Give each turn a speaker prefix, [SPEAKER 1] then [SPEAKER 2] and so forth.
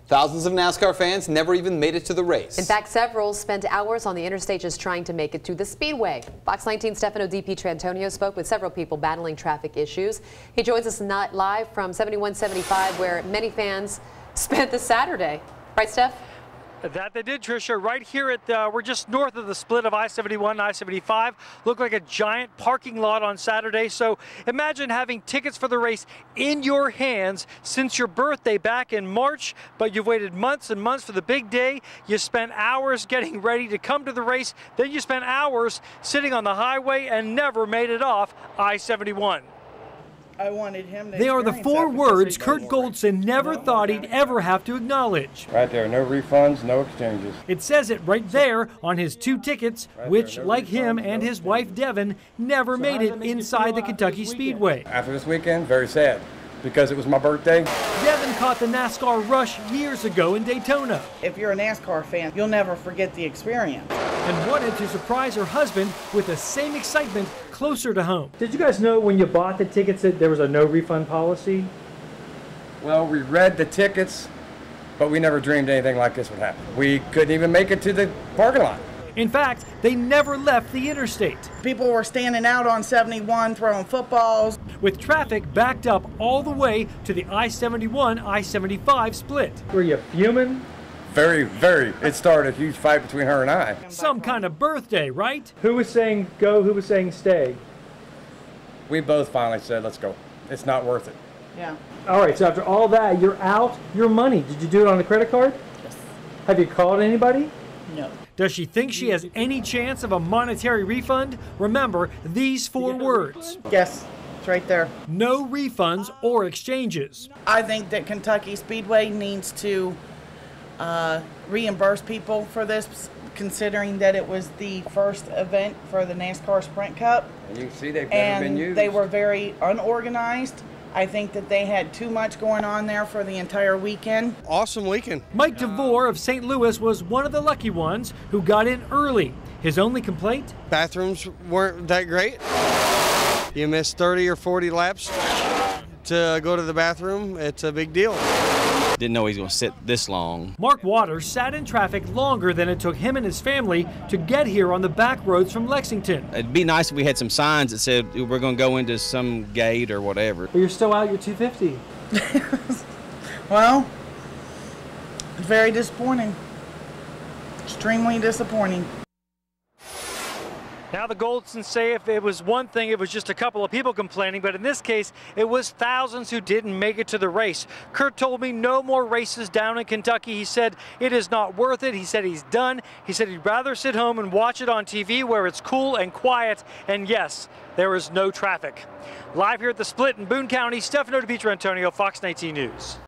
[SPEAKER 1] Thousands of NASCAR fans never even made it to the race.
[SPEAKER 2] In fact, several spent hours on the interstate just trying to make it to the Speedway. Fox 19 Stefano DiPietrantonio spoke with several people battling traffic issues. He joins us live from 7175, where many fans spent the Saturday. Right, Steph?
[SPEAKER 3] That they did, Tricia. Right here at, we're just north of the split of I-71 and I-75. Looked like a giant parking lot on Saturday. So imagine having tickets for the race in your hands since your birthday back in March, but you've waited months and months for the big day. You spent hours getting ready to come to the race. Then you spent hours sitting on the highway and never made it off I-71.
[SPEAKER 4] I wanted him to.
[SPEAKER 5] They are the four words Kurt Goldson never thought he'd ever have to acknowledge.
[SPEAKER 6] Right there, no refunds, no exchanges.
[SPEAKER 5] It says it right there on his 2 tickets, which, like him and his wife Devin, never made it inside the Kentucky Speedway.
[SPEAKER 6] After this weekend, very sad, because it was my birthday.
[SPEAKER 5] Devin caught the NASCAR rush years ago in Daytona.
[SPEAKER 4] If you're a NASCAR fan, you'll never forget the experience.
[SPEAKER 5] And wanted to surprise her husband with the same excitement closer to home.
[SPEAKER 3] Did you guys know when you bought the tickets that there was a no refund policy?
[SPEAKER 6] Well, we read the tickets, but we never dreamed anything like this would happen. We couldn't even make it to the parking lot.
[SPEAKER 5] In fact, they never left the interstate.
[SPEAKER 4] People were standing out on 71 throwing footballs.
[SPEAKER 5] With traffic backed up all the way to the I-71, I-75 split.
[SPEAKER 3] Were you fuming?
[SPEAKER 6] Very, very. It started a huge fight between her and I.
[SPEAKER 5] Some kind of birthday, right?
[SPEAKER 3] Who was saying go, who was saying stay?
[SPEAKER 6] We both finally said, let's go. It's not worth it.
[SPEAKER 4] Yeah.
[SPEAKER 3] All right, so after all that, you're out, your money. Did you do it on the credit card?
[SPEAKER 4] Yes.
[SPEAKER 3] Have you called anybody?
[SPEAKER 4] No.
[SPEAKER 5] Does she think she has any chance of a monetary refund? Remember these 4 words.
[SPEAKER 4] Yes, it's right there.
[SPEAKER 5] No refunds or exchanges.
[SPEAKER 4] I think that Kentucky Speedway needs to reimburse people for this, considering that it was the first event for the NASCAR Sprint Cup.
[SPEAKER 6] And you can see they've never been used.
[SPEAKER 4] They were very unorganized. I think that they had too much going on there for the entire weekend.
[SPEAKER 7] Awesome weekend.
[SPEAKER 5] Mike DeVore of St. Louis was one of the lucky ones who got in early. His only complaint?
[SPEAKER 7] Bathrooms weren't that great. You missed 30 or 40 laps to go to the bathroom. It's a big deal.
[SPEAKER 8] Didn't know he was going to sit this long.
[SPEAKER 5] Mark Waters sat in traffic longer than it took him and his family to get here on the back roads from Lexington.
[SPEAKER 8] It'd be nice if we had some signs that said we're going to go into some gate or whatever.
[SPEAKER 3] But you're still out your 250.
[SPEAKER 4] Well, it's very disappointing. Extremely disappointing.
[SPEAKER 3] Now the Goldsons say if it was one thing, it was just a couple of people complaining, but in this case, it was thousands who didn't make it to the race. Kurt told me no more races down in Kentucky. He said it is not worth it. He said he's done. He said he'd rather sit home and watch it on TV where it's cool and quiet, and yes, there is no traffic. Live here at the Split in Boone County, Stefano DiPietrantonio, Fox 19 News.